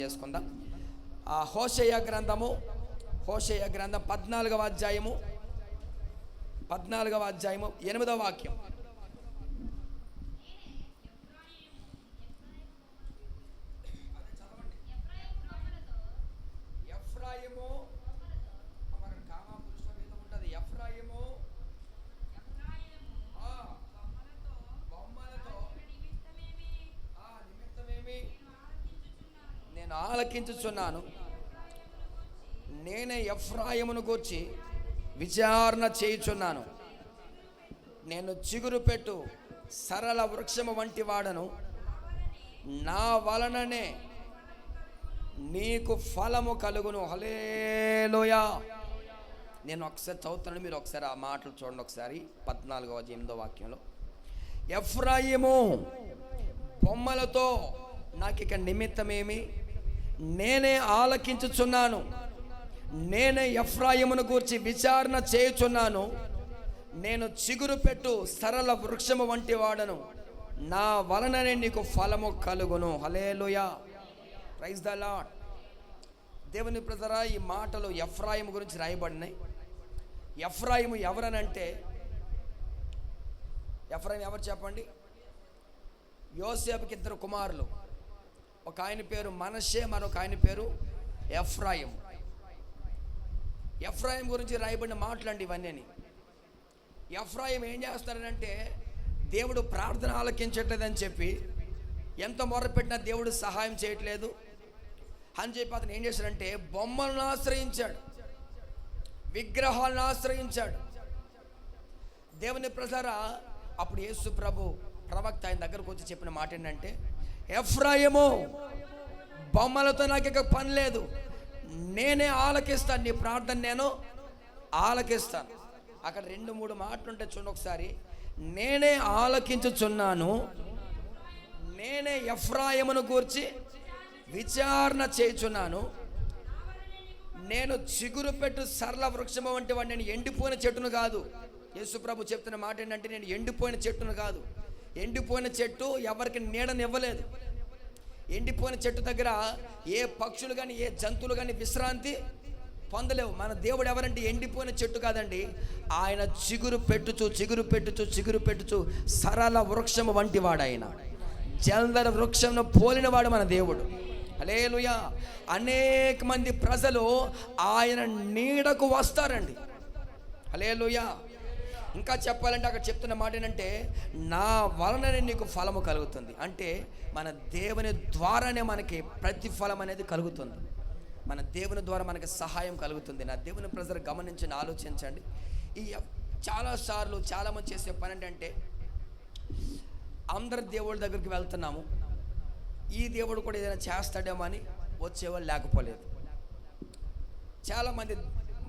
చేసుకుందాం. హోషేయ గ్రంథం 14వ అధ్యాయము 8వ వాక్యం. నేను ఆలకించుచున్నాను, నేనే ఎఫ్రాయిమును గూర్చి విచారణ చేయుచున్నాను. నేను చిగురు పెట్టు సరళ వృక్షము వంటి వాడను, నా వలననే నీకు ఫలము కలుగును. హల్లెలూయా. నేను ఒకసారి చదువుతాను, మీరు ఒకసారి ఆ మాటలు చూడండి. ఒకసారి 14వ వాక్యంలో, ఎఫ్రాయిము బొమ్మలతో నాకిక నిమిత్తమేమి, నేనే ఆలకించుచున్నాను, నేనే ఎఫ్రాయిమును గూర్చి విచారణ చేయుచున్నాను. నేను చిగురు పెట్టు సరళ వృక్షము వంటి వాడను, నా వలననే నీకు ఫలము కలుగును. హల్లెలూయా, ప్రైజ్ ద లార్డ్. దేవుని ప్రజలారా, ఈ మాటలు ఎఫ్రాయిము గురించి రాయబడినాయి. ఎఫ్రాయిము ఎవరనంటే, ఎఫ్రాయిము ఎవరు చెప్పండి? యోసేపుకి 2 కుమారులు. ఒక ఆయన పేరు మనష్షే, మరొక ఆయన పేరు ఎఫ్రాయిం. ఎఫ్రాయిం గురించి రాయబడిన మాటలండి ఇవన్నీ. ఎఫ్రాయిం ఏం చేస్తాడంటే, దేవుడు ప్రార్థన ఆలకించట్లేదని చెప్పి, ఎంత మొర్రపెట్టినా దేవుడు సహాయం చేయట్లేదు అని చెప్పి అతను ఏం చేశాడంటే, బొమ్మలను ఆశ్రయించాడు, విగ్రహాలను ఆశ్రయించాడు. దేవుని ప్రజలారా, అప్పుడు యేసు ప్రభు ప్రవక్త ఆయన దగ్గరకు వచ్చి చెప్పిన మాట ఏంటంటే, ఎఫ్రాయిము బొమ్మలతో నాకు ఇక పని లేదు, నేనే ఆలకిస్తాను, నీ ప్రార్థన నేను ఆలకిస్తాను. అక్కడ 2-3 మాటలు ఉంటాయి చూడండి ఒకసారి. నేనే ఆలకించుచున్నాను, నేనే ఎఫ్రాయిమును గూర్చి విచారణ చేయుచున్నాను, నేను చిగురు పెట్టు సరళ వృక్షము వంటి వాడు. నేను ఎండిపోయిన చెట్టును కాదు. యేసు ప్రభు చెప్తున్న మాట ఏంటంటే, నేను ఎండిపోయిన చెట్టును కాదు. ఎండిపోయిన చెట్టు ఎవరికి నీడనివ్వలేదు. ఎండిపోయిన చెట్టు దగ్గర ఏ పక్షులు కానీ ఏ జంతువులు కానీ విశ్రాంతి పొందలేవు. మన దేవుడు ఎవరంటే ఎండిపోయిన చెట్టు కాదండి, ఆయన చిగురు పెట్టుచు సరళ వృక్షము వంటి వాడు. ఆయన జలధర వృక్షంను పోలినవాడు మన దేవుడు. హల్లెలూయా. అనేక మంది ప్రజలు ఆయన నీడకు వస్తారండి. హల్లెలూయా. ఇంకా చెప్పాలంటే అక్కడ చెప్తున్న మాట ఏంటంటే, నా వలననే నీకు ఫలము కలుగుతుంది. అంటే మన దేవుని ద్వారానే మనకి ప్రతిఫలం అనేది కలుగుతుంది. మన దేవుని ద్వారా మనకి సహాయం కలుగుతుంది. నా దేవుని ప్రజలు గమనించండి, ఆలోచించండి. ఈ చాలాసార్లు చాలామంది చేసే పని ఏంటంటే, అందరి దేవుడి దగ్గరికి వెళ్తున్నాము, ఈ దేవుడు కూడా ఏదైనా చేస్తాడేమో అని వచ్చేవాళ్ళు లేకపోలేదు. చాలామంది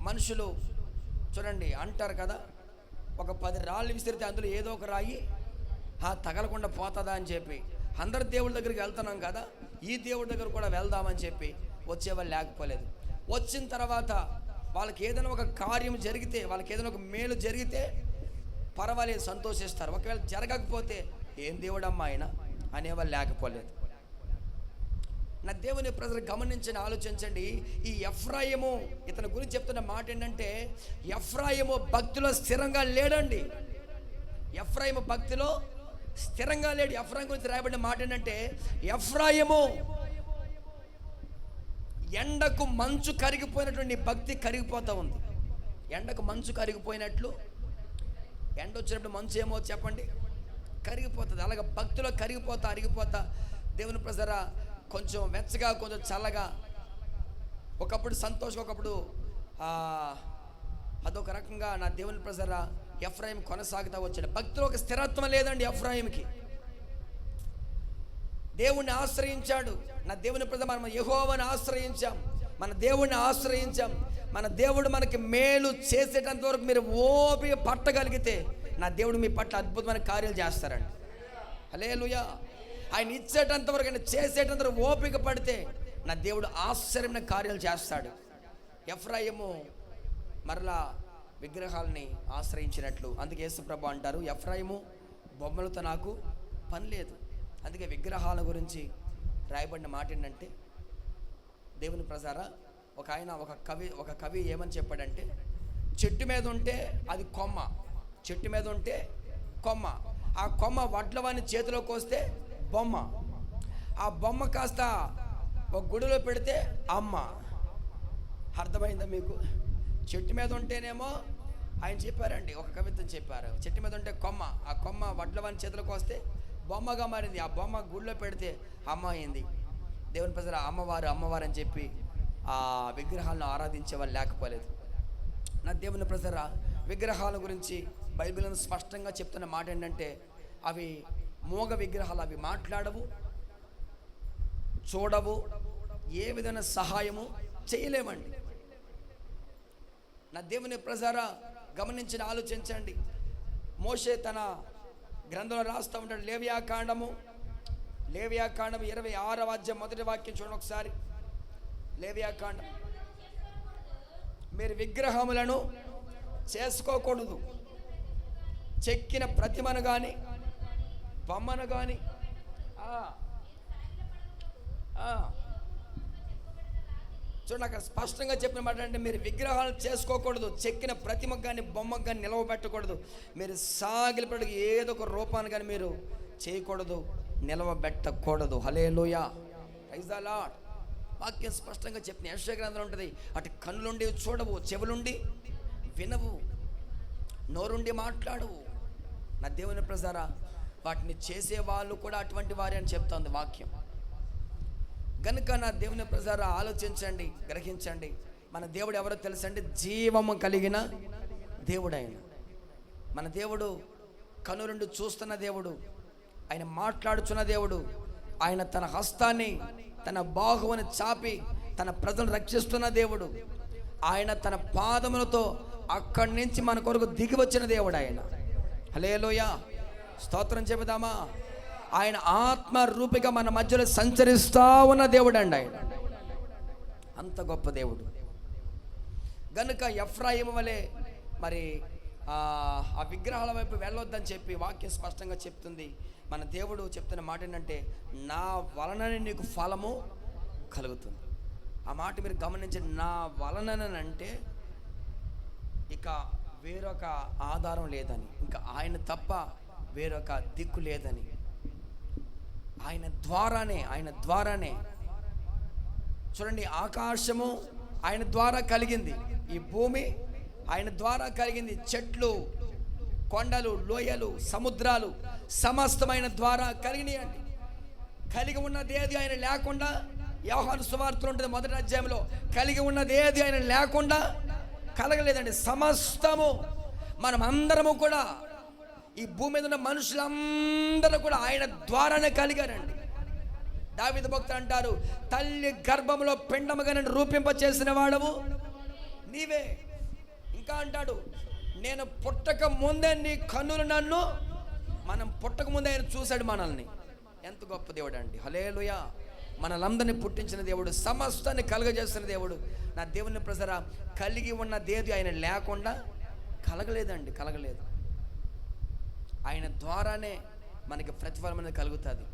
మనుషులు చూడండి అంటారు కదా, ఒక 10 రాళ్ళు విసిరితే అందులో ఏదో ఒక రాయి తగలకుండా పోతుందా అని చెప్పి, అందరి దేవుడి దగ్గరికి వెళ్తున్నాం కదా, ఈ దేవుడి దగ్గర కూడా వెళ్దామని చెప్పి వచ్చేవాళ్ళు లేకపోలేదు. వచ్చిన తర్వాత వాళ్ళకి ఏదైనా ఒక కార్యం జరిగితే, వాళ్ళకి ఏదైనా ఒక మేలు జరిగితే పర్వాలేదు, సంతోషిస్తారు. ఒకవేళ జరగకపోతే ఏం దేవుడమ్మా ఆయన అనేవాళ్ళు లేకపోలేదు. నా దేవుని ప్రజలు గమనించండి, ఆలోచించండి. ఈ ఎఫ్రాయిము, ఇతని గురించి చెప్తున్న మాట ఏంటంటే, ఎఫ్రాయిము భక్తిలో స్థిరంగా లేడండి. ఎఫ్రాయిము భక్తిలో స్థిరంగా లేడు. ఎఫ్రాయిం గురించి రాయబడిన మాట ఏంటంటే, ఎఫ్రాయిము ఎండకు మంచు కరిగిపోయినట్లు నీ భక్తి కరిగిపోతూ ఉంది. ఎండకు మంచు కరిగిపోయినట్లు, ఎండ వచ్చినప్పుడు మంచు ఏమో చెప్పండి, కరిగిపోతుంది. అలాగే భక్తిలో అరిగిపోతా దేవుని ప్రజరా, కొంచెం వెచ్చగా కొంచెం చల్లగా, ఒకప్పుడు సంతోషం, ఒకప్పుడు అదొక రకంగా నా దేవుని ప్రజరా ఎఫ్రాయిం కొనసాగుతూ వచ్చాడు. భక్తిలో ఒక స్థిరత్వం లేదండి ఎఫ్రాయింకి. దేవుణ్ణి ఆశ్రయించాడు. నా దేవుని ప్రజ, మనం యెహోవాను ఆశ్రయించాం, మన దేవుణ్ణి ఆశ్రయించాం. మన దేవుడు మనకి మేలు చేసేటంత వరకు మీరు ఓపిక పట్టగలిగితే నా దేవుడు మీ పట్ల అద్భుతమైన కార్యాలు చేస్తారండి. హల్లెలూయా. ఆయన ఇచ్చేటంత వరకు, ఆయన చేసేటంత వరకు ఓపిక పడితే నా దేవుడు ఆశ్చర్యమైన కార్యాలు చేస్తాడు. ఎఫ్రాయిము మరలా విగ్రహాలని ఆశ్రయించినట్లు. అందుకే యేసు ప్రభు అంటారు, ఎఫ్రాయిము బొమ్మలతో నాకు పని లేదు. అందుకే విగ్రహాల గురించి రాయబడిన మాట ఏంటంటే, దేవుని ప్రజారా, ఒక కవి ఏమని చెప్పాడంటే, చెట్టు మీద ఉంటే అది కొమ్మ, చెట్టు మీద ఉంటే కొమ్మ, ఆ కొమ్మ వడ్లవాని చేతిలోకి వస్తే బొమ్మ, ఆ బొమ్మ కాస్త ఒక గుడిలో పెడితే అమ్మ. అర్థమైందా మీకు? చెట్టు మీద ఉంటేనేమో ఆయన చెప్పారండి, ఒక కవిత్వం చెప్పారు, చెట్టు మీద ఉంటే కొమ్మ, ఆ కొమ్మ వడ్లవాని చేతిలోకి వస్తే బొమ్మగా మారింది, ఆ బొమ్మ గుడిలో పెడితే అమ్మ అయింది. దేవుని ప్రజలు అమ్మవారు అని చెప్పి ఆ విగ్రహాలను ఆరాధించే వాళ్ళు లేకపోలేదు. నా దేవుని ప్రజల విగ్రహాల గురించి బైబిల్ను స్పష్టంగా చెప్తున్న మాట ఏంటంటే, అవి మోగ విగ్రహాలు, అవి మాట్లాడవు, చూడవు, ఏ విధమైన సహాయము చేయలేమండి. నా దేవుని ప్రజారా, గమనించిన ఆలోచించండి. మోషే తన గ్రంథంలో రాస్తూ ఉంటాడు, లేవియాకాండము 26వ అధ్యాయం 1వ వాక్యం చూడండి ఒకసారి. లేవియాకాండం, మీరు విగ్రహములను చేసుకోకూడదు, చెక్కిన ప్రతిమను కానీ బొమ్మను కానీ చూడండి, అక్కడ స్పష్టంగా చెప్పిన మాట అంటే, మీరు విగ్రహాలు చేసుకోకూడదు, చెక్కిన ప్రతిమకు కానీ బొమ్మకు కానీ నిలవబెట్టకూడదు, మీరు సాగిలపడికి ఏదో ఒక రూపాన్ని కానీ మీరు చేయకూడదు, నిలవబెట్టకూడదు. హల్లెలూయా, ప్రైజ్ ది లార్డ్. వాక్యం స్పష్టంగా చెప్పిన యెషయా గ్రంథంలో ఉంటుంది, అటు కన్నులుండి చూడవు, చెవులుండి వినవు, నోరుండి మాట్లాడవు. నా దేవుని ప్రజారా, వాటిని చేసే వాళ్ళు కూడా అటువంటి వారే అని చెప్తోంది వాక్యం. కనుక నా దేవుని ప్రజారా, ఆలోచించండి, గ్రహించండి. మన దేవుడు ఎవరో తెలుసండి? జీవము కలిగిన దేవుడు ఆయన. మన దేవుడు కనులుండి చూస్తున్న దేవుడు, ఆయన మాట్లాడుచున్న దేవుడు, ఆయన తన హస్తాన్ని, తన బాహువుని చాపి తన ప్రజలను రక్షిస్తున్న దేవుడు, ఆయన తన పాదములతో అక్కడి నుంచి మన కొరకు దిగి వచ్చిన దేవుడు ఆయన. హల్లెలూయా, స్తోత్రం చెబుదామా. ఆయన ఆత్మ రూపిగా మన మధ్యలో సంచరిస్తూ ఉన్న దేవుడు అండి ఆయన. అంత గొప్ప దేవుడు. గనుక ఎఫ్రాయిము వలె మరి ఆ విగ్రహాల వైపు వెళ్ళొద్దని చెప్పి వాక్యం స్పష్టంగా చెప్తుంది. మన దేవుడు చెప్తున్న మాట ఏంటంటే, నా వలననే నీకు ఫలము కలుగుతుంది. ఆ మాట మీరు గమనించండి. నా వలననంటే ఇక వేరొక ఆధారం లేదని, ఇంకా ఆయన తప్ప వేరొక దిక్కు లేదని, ఆయన ద్వారానే చూడండి, ఆకాశము ఆయన ద్వారా కలిగింది, ఈ భూమి ఆయన ద్వారా కలిగింది, చెట్లు, కొండలు, లోయలు, సముద్రాలు సమస్తమైన ద్వారా కలిగినాయండి. కలిగి ఉన్నది ఏది ఆయన లేకుండా, యోహాను సువార్తలో ఉంటుంది 1వ అధ్యాయంలో, కలిగి ఉన్నది ఏది ఆయన లేకుండా కలగలేదండి. సమస్తము మనం అందరము కూడా, ఈ భూమి మీద ఉన్న మనుషులందరూ కూడా ఆయన ద్వారానే కలిగారండి. దావీదు భక్తుడు అంటారు, తల్లి గర్భంలో పిండముగా నన్ను రూపింప చేసిన వాడవు నీవే. ఇంకా అంటాడు, నేను పుట్టక ముందే నీ కన్నులు నన్ను, మనం పుట్టక ముందే ఆయన చూశాడు మనల్ని. ఎంత గొప్ప దేవుడు అండి. హల్లెలూయా. మనలందరినీ పుట్టించిన దేవుడు, సమస్తాన్ని కలుగజేస్తున్న దేవుడు. నా దేవుని ప్రజరా, కలిగి ఉన్నదేది ఆయన లేకుండా కలగలేదండి, కలగలేదు. ఆయన ద్వారానే మనకి ప్రతిఫలం అనేది కలుగుతుంది.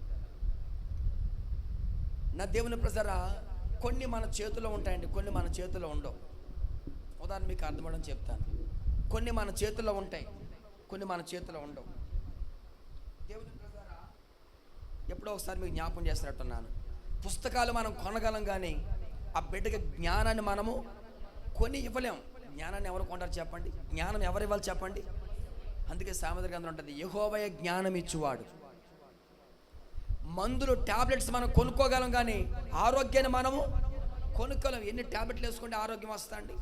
నా దేవుని ప్రజరా, కొన్ని మన చేతిలో ఉంటాయండి, కొన్ని మన చేతిలో ఉండవు. ఉదాహరణ మీకు అర్థమవడం చెప్తాను. కొన్ని మన చేతుల్లో ఉంటాయి, కొన్ని మన చేతిలో ఉండవు. దేవుని ప్రజరా, ఎప్పుడో ఒకసారి మీకు జ్ఞాపకం చేస్తున్నట్టున్నాను. పుస్తకాలు మనం కొనగలం, కానీ ఆ బిడ్డకి జ్ఞానాన్ని మనము కొని ఇవ్వలేము. జ్ఞానాన్ని ఎవరు కొంటారు చెప్పండి? జ్ఞానం ఎవరు ఇవ్వాలి చెప్పండి? అందుకే సామెతల గ్రంథంలో ఉంటుంది, యెహోవాయే జ్ఞానం ఇచ్చువాడు. మందులు, టాబ్లెట్స్ మనం కొనుక్కోగలం, కానీ ఆరోగ్యాన్ని మనము కొనుక్కోలేం. ఎన్ని టాబ్లెట్లు వేసుకుంటే ఆరోగ్యం వస్తుందండి?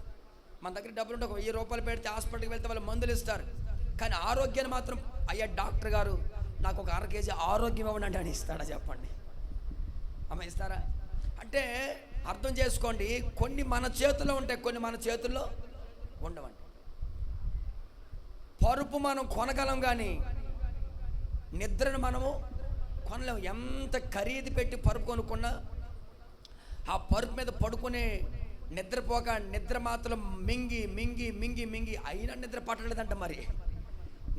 మన దగ్గర డబ్బులు ఉంటే 1000 రూపాయలు పెడితే హాస్పిటల్కి వెళ్తే వాళ్ళు మందులు ఇస్తారు, కానీ ఆరోగ్యాన్ని మాత్రం, అయ్యా డాక్టర్ గారు నాకు ఒక 1/2 కేజీ ఆరోగ్యం ఇవ్వండి అని ఇస్తాడా చెప్పండి? అమ్మ ఇస్తారా? అంటే అర్థం చేసుకోండి, కొన్ని మన చేతుల్లో ఉంటాయి, కొన్ని మన చేతుల్లో ఉండవండి. పరుపు మనం కొనగలం, కానీ నిద్రను మనము కొనలేము. ఎంత ఖరీదు పెట్టి పరుపు కొనుక్కున్నా ఆ పరుపు మీద పడుకునే నిద్రపోక నిద్ర మాత్రం మింగి మింగి మింగి మింగి అయినా నిద్ర పట్టలేదంట. మరి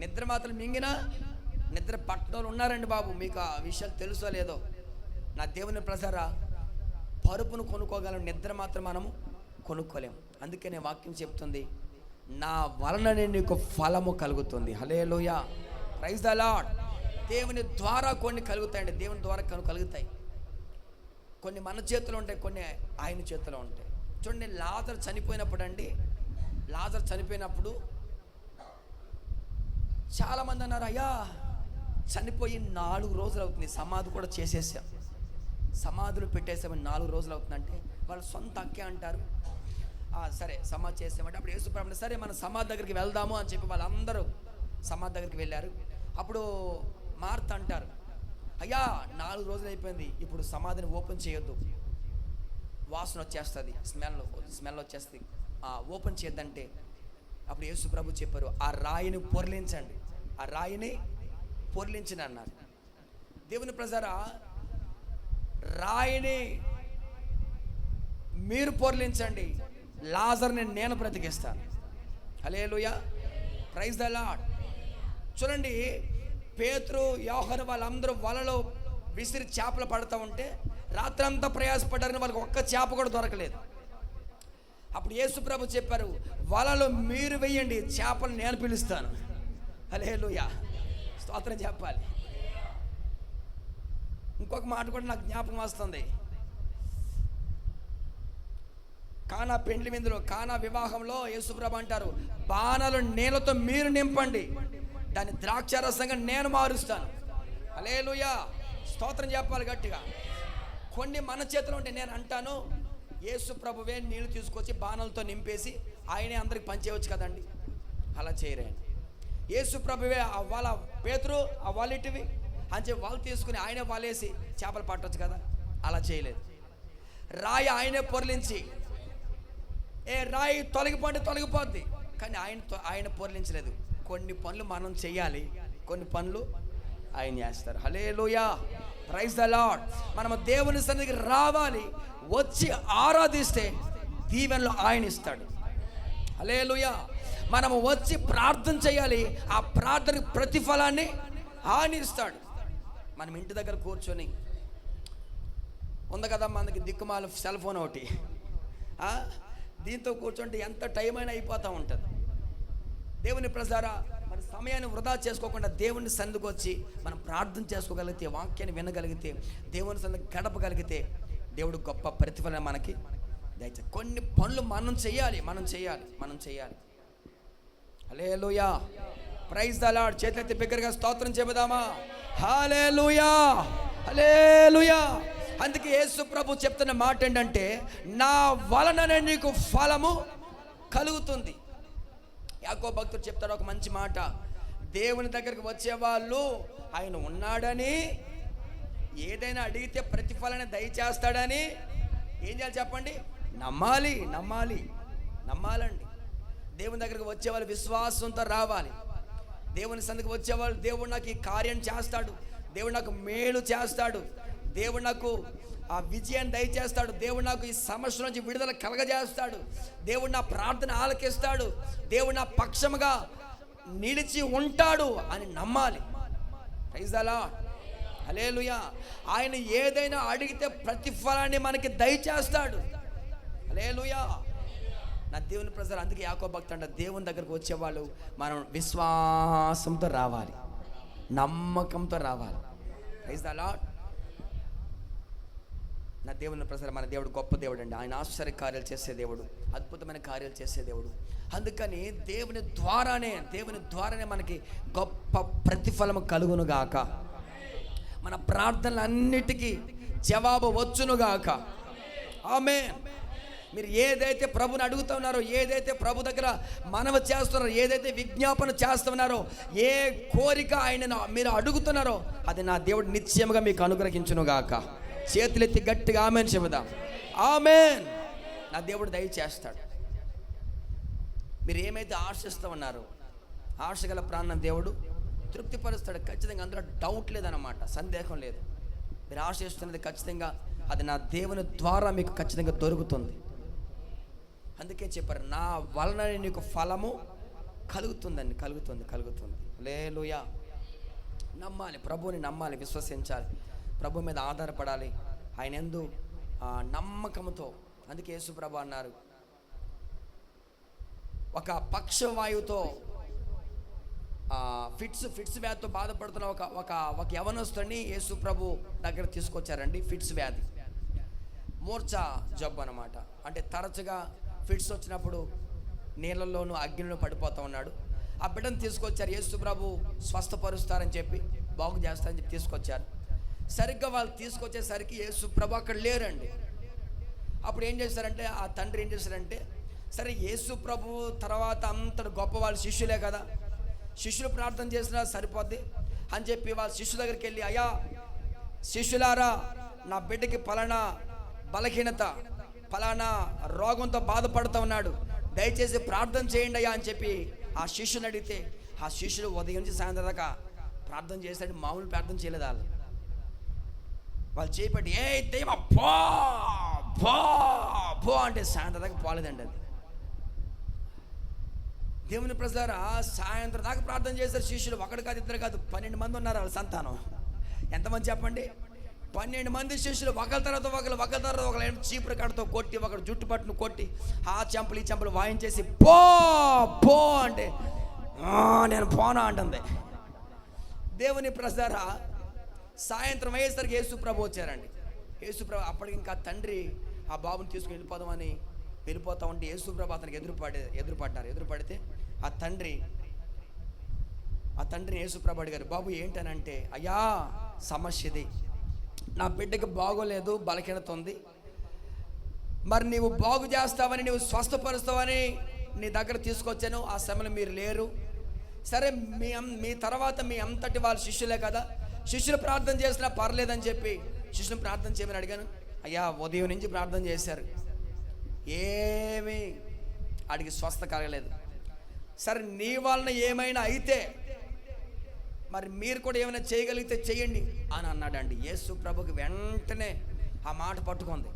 నిద్ర మాత్రం మింగినా నిద్ర పట్టడం ఉన్నారండి బాబు. మీకు ఆ విషయాలు తెలుసో లేదో? నా దేవుని ప్రజారా, పరుపును కొనుక్కోగలం, నిద్ర మాత్రం మనము కొనుక్కోలేము. అందుకనే వాక్యం చెప్తుంది, నా వలననే నీకు ఫలము కలుగుతుంది. హల్లెలూయా, ప్రైజ్ ద లార్డ్. దేవుని ద్వారా కొన్ని కలుగుతాయండి, దేవుని ద్వారా కొన్ని కలుగుతాయి. కొన్ని మన చేతిలో ఉంటాయి, కొన్ని ఆయన చేతిలో ఉంటాయి. చూడండి, లాజరు చనిపోయినప్పుడు అండి, లాజరు చనిపోయినప్పుడు చాలామంది అన్నారు, అయ్యా చనిపోయి 4 రోజులు అవుతుంది, సమాధి కూడా చేసేసాం, సమాధులు పెట్టేసామని 4 రోజులు అవుతుందంటే వాళ్ళ సొంత అక్కే అంటారు, సరే సమాధి చేసామంటే అప్పుడు యేసు ప్రభువు సరే మన సమాధి దగ్గరికి వెళ్దాము అని చెప్పి వాళ్ళందరూ సమాధి దగ్గరికి వెళ్ళారు. అప్పుడు మార్త అంటారు, అయ్యా 4 రోజులు అయిపోయింది, ఇప్పుడు సమాధిని ఓపెన్ చేయొద్దు, వాసన వచ్చేస్తుంది, స్మెల్ వచ్చేస్తుంది, ఓపెన్ చేయొద్దంటే అప్పుడు యేసు ప్రభు చెప్పారు, ఆ రాయిని పొర్లించండి, ఆ రాయిని పొర్లించండి అన్నారు. దేవుని ప్రజారా, రాయిని మీరు పొర్లించండి, లాజర్ని నేను బ్రతికిస్తాను. హల్లెలూయా, ప్రైజ్ ద లార్డ్. చూడండి, పేతురు యోహాను వాళ్ళందరూ వలలో విసిరి చేపలు పడుతూ ఉంటే రాత్రంతా ప్రయాసపడ్డారని వాళ్ళకి ఒక్క చేప కూడా దొరకలేదు. అప్పుడు యేసు ప్రభు చెప్పారు, వలలో మీరు వెయ్యండి, చేపలు నేను పిలుస్తాను. హల్లెలూయా, స్తోత్రం చెప్పాలి. ఇంకొక మాట కూడా నాకు జ్ఞాపకం వస్తుంది. కానా పెండ్లి విందులో, కానా వివాహంలో యేసు ప్రభు అంటారు, బాణాలు నీళ్ళతో మీరు నింపండి, దాన్ని ద్రాక్షారసంగా నేను మారుస్తాను. హల్లెలూయా, స్తోత్రం చెప్పాలి గట్టిగా. కొన్ని మన చేతిలో ఉంటే నేను అంటాను, యేసు ప్రభువే నీళ్ళు తీసుకొచ్చి బాణాలతో నింపేసి ఆయనే అందరికి పంచేయవచ్చు కదండి. అలా చేయరండి. యేసు ప్రభువే వాళ్ళ పేతురు వాళ్ళిటివి అని చెప్పి వాళ్ళు తీసుకుని ఆయనే వాళ్ళేసి చేపలు పట్టవచ్చు కదా. అలా చేయలేదు. రాయి ఆయనే పొర్లించి, రాయి తొలగిపోద్ది, కానీ ఆయన పొర్లించలేదు. కొన్ని పనులు మనం చెయ్యాలి, కొన్ని పనులు ఆయన చేస్తారు. హల్లెలూయా, ప్రైజ్ ద లార్డ్. మనము దేవుని సన్నిధికి రావాలి, వచ్చి ఆరాధిస్తే దీవెనలు ఆయన ఇస్తాడు. హల్లెలూయా. మనము వచ్చి ప్రార్థన చేయాలి, ఆ ప్రార్థనకి ప్రతిఫలాన్ని ఆయన ఇస్తాడు. మనం ఇంటి దగ్గర కూర్చొని ఉంది కదా మనకి దిక్కుమాల సెల్ ఫోన్ ఒకటి, దీంతో కూర్చుంటే ఎంత టైం అయినా అయిపోతూ ఉంటుంది. దేవుని ప్రజారా, మన సమయాన్ని వృధా చేసుకోకుండా దేవుని సన్నిధికి వచ్చి మనం ప్రార్థన చేసుకోగలిగితే, వాక్యాన్ని వినగలిగితే, దేవుని సన్నిధికి గడపగలిగితే దేవుడు గొప్ప ప్రతిఫలం మనకి దయచేసి. కొన్ని పనులు మనం చేయాలి. హల్లెలూయా, ప్రైజ్ ద లార్డ్. చేతులెత్తి బిగ్గరగా స్తోత్రం చెబుదామా? హల్లెలూయా, హల్లెలూయా. అందుకే యేసు ప్రభు చెప్తున్న మాట ఏంటంటే, నా వలననే నీకు ఫలము కలుగుతుంది. యాకోబు భక్తుడు చెప్తాడు ఒక మంచి మాట, దేవుని దగ్గరికి వచ్చేవాళ్ళు ఆయన ఉన్నాడని, ఏదైనా అడిగితే ప్రతిఫలాన్ని దయచేస్తాడని ఏం చేయాలి చెప్పండి? నమ్మాలండి. దేవుని దగ్గరికి వచ్చేవాళ్ళు విశ్వాసంతో రావాలి. దేవుని సన్నిధికి వచ్చేవాళ్ళు, దేవుడు నాకు ఈ కార్యం చేస్తాడు, దేవుడు నాకు మేలు చేస్తాడు, దేవుడు నాకు ఆ విజయాన్ని దయచేస్తాడు, దేవుడు నాకు ఈ సమస్య నుంచి విడుదల కలగజేస్తాడు, దేవుడు నా ప్రార్థన ఆలకిస్తాడు, దేవుడు నా పక్షముగా నిలిచి ఉంటాడు అని నమ్మాలి. ప్రైజ్ ద లార్డ్, హల్లెలూయా. ఆయన ఏదైనా అడిగితే ప్రతిఫలాన్ని మనకి దయచేస్తాడు. హల్లెలూయా. నా దేవుని ప్రజలు, అందుకే యాకోబు భక్తుడు అంటారు, దేవుని దగ్గరకు వచ్చేవాళ్ళు మనం విశ్వాసంతో రావాలి, నమ్మకంతో రావాలి. Praise the lord. నా దేవుని ప్రజలు, మన దేవుడు గొప్ప దేవుడు అండి. ఆయన ఆశ్చర్య కార్యాలు చేసే దేవుడు, అద్భుతమైన కార్యాలు చేసే దేవుడు. అందుకని దేవుని ద్వారానే మనకి గొప్ప ప్రతిఫలము కలుగునుగాక. మన ప్రార్థనలన్నిటికీ జవాబు వచ్చునుగాక. ఆమేన్. మీరు ఏదైతే ప్రభుని అడుగుతున్నారో, ఏదైతే ప్రభు దగ్గర మనవి చేస్తున్నారో, ఏదైతే విజ్ఞాపన చేస్తున్నారో, ఏ కోరిక ఆయన మీరు అడుగుతున్నారో అది నా దేవుడు నిశ్చయముగా మీకు అనుగ్రహించునుగాక. చేతులెత్తి గట్టిగా ఆమేన్ చెబుదాం. ఆమేన్. నా దేవుడు దయచేస్తాడు. మీరు ఏమైతే ఆశిస్తూ ఉన్నారో, ఆశగల ప్రాణం దేవుడు తృప్తిపరుస్తాడు ఖచ్చితంగా. అందులో డౌట్ లేదన్నమాట, సందేహం లేదు. మీరు ఆశిస్తున్నది ఖచ్చితంగా అది నా దేవుని ద్వారా మీకు ఖచ్చితంగా దొరుకుతుంది. అందుకే చెప్పారు, నా వలన నీకు ఫలము కలుగుతుంది. హల్లెలూయా. నమ్మాలి, ప్రభువుని నమ్మాలి, విశ్వసించాలి, ప్రభు మీద ఆధారపడాలి, ఆయన యందు నమ్మకంతో. అందుకే యేసుప్రభు అన్నారు, ఒక పక్షవాయువుతో ఫిట్స్ వ్యాధితో బాధపడుతున్న ఒక యవనస్తుని యేసుప్రభు దగ్గర తీసుకొచ్చారండి. ఫిట్స్ వ్యాధి, మూర్ఛ జబ్బు అనమాట. అంటే తరచుగా ఫిట్స్ వచ్చినప్పుడు నీళ్ళల్లోనూ అగ్నిలో పడిపోతూ ఉన్నాడు. ఆ బిడ్డను తీసుకొచ్చారు. యేసుప్రభు స్వస్థపరుస్తారని చెప్పి, బాగు చేస్తారని చెప్పి తీసుకొచ్చారు. సరిగ్గా వాళ్ళు తీసుకొచ్చేసరికి యేసుప్రభు అక్కడ లేరండి. అప్పుడు ఏం చేశారంటే, ఆ తండ్రి ఏం చేశారంటే, సరే యేసుప్రభు తర్వాత అంతటి గొప్ప వాళ్ళ శిష్యులే కదా, శిష్యులు ప్రార్థన చేసినా సరిపోద్ది అని చెప్పి వాళ్ళ శిష్యుల దగ్గరికి వెళ్ళి, అయ్యా శిష్యులారా, నా బిడ్డకి పలానా బలహీనత, పలానా రోగంతో బాధపడుతూ ఉన్నాడు, దయచేసి ప్రార్థన చేయండి అయ్యా అని చెప్పి ఆ శిష్యుని అడిగితే, ఆ శిష్యులు ఉదయం నుంచి సాయంత్రం దాకా ప్రార్థన చేశాడు. మామూలు ప్రార్థన చేయలేదు. వాళ్ళు చేపట్టి ఏ దైవ పో పో పో అంటే సాయంత్రం దాకా పోలేదండి. అది దేవుని ప్రజలారా, సాయంత్రం దాకా ప్రార్థన చేశారు శిష్యులు. ఒకటి కాదు, ఇద్దరు కాదు, 12 మంది ఉన్నారు వాళ్ళ సంతానం. ఎంతమంది చెప్పండి? 12 మంది శిష్యులు. ఒకరి తర్వాత ఒకరు చీపురు కడతో కొట్టి, ఒకడు జుట్టు పట్టును కొట్టి, ఆ చెంపలు ఈ చెంపలు వాయించేసి పో పో అంటే నేను పోనా అంటుంది. దేవుని ప్రజలారా, సాయంత్రం అయ్యేసరికి యేసుప్రభు వచ్చారండి. యేసుప్రభు అప్పటికి ఇంకా తండ్రి ఆ బాబుని తీసుకుని వెళ్ళిపోదామని వెళ్ళిపోతా ఉంటే యేసుప్రభు అతనికి ఎదురుపడితే ఆ తండ్రిని యేసుప్రభు అడిగారు, బాబు ఏంటనంటే, అయ్యా సమస్యది, నా బిడ్డకి బాగోలేదు, బలహీనత ఉంది, మరి నీవు బాగు చేస్తావని, నీవు స్వస్థపరుస్తావని నీ దగ్గర తీసుకొచ్చాను. ఆ సమయంలో మీరు లేరు. సరే మీ తర్వాత మీ అంతటి వాళ్ళ శిష్యులే కదా, శిష్యులు ప్రార్థన చేసినా పర్లేదని చెప్పి శిష్యుని ప్రార్థన చేయమని అడిగాను. అయ్యా ఉదయం నుంచి ప్రార్థన చేశారు, ఏమీ అడిగి స్వస్థ కలగలేదు. సరే నీ వలన ఏమైనా అయితే మరి మీరు కూడా ఏమైనా చేయగలిగితే చేయండి అని అన్నాడండి. యేసుప్రభుకి వెంటనే ఆ మాట పట్టుకుంది.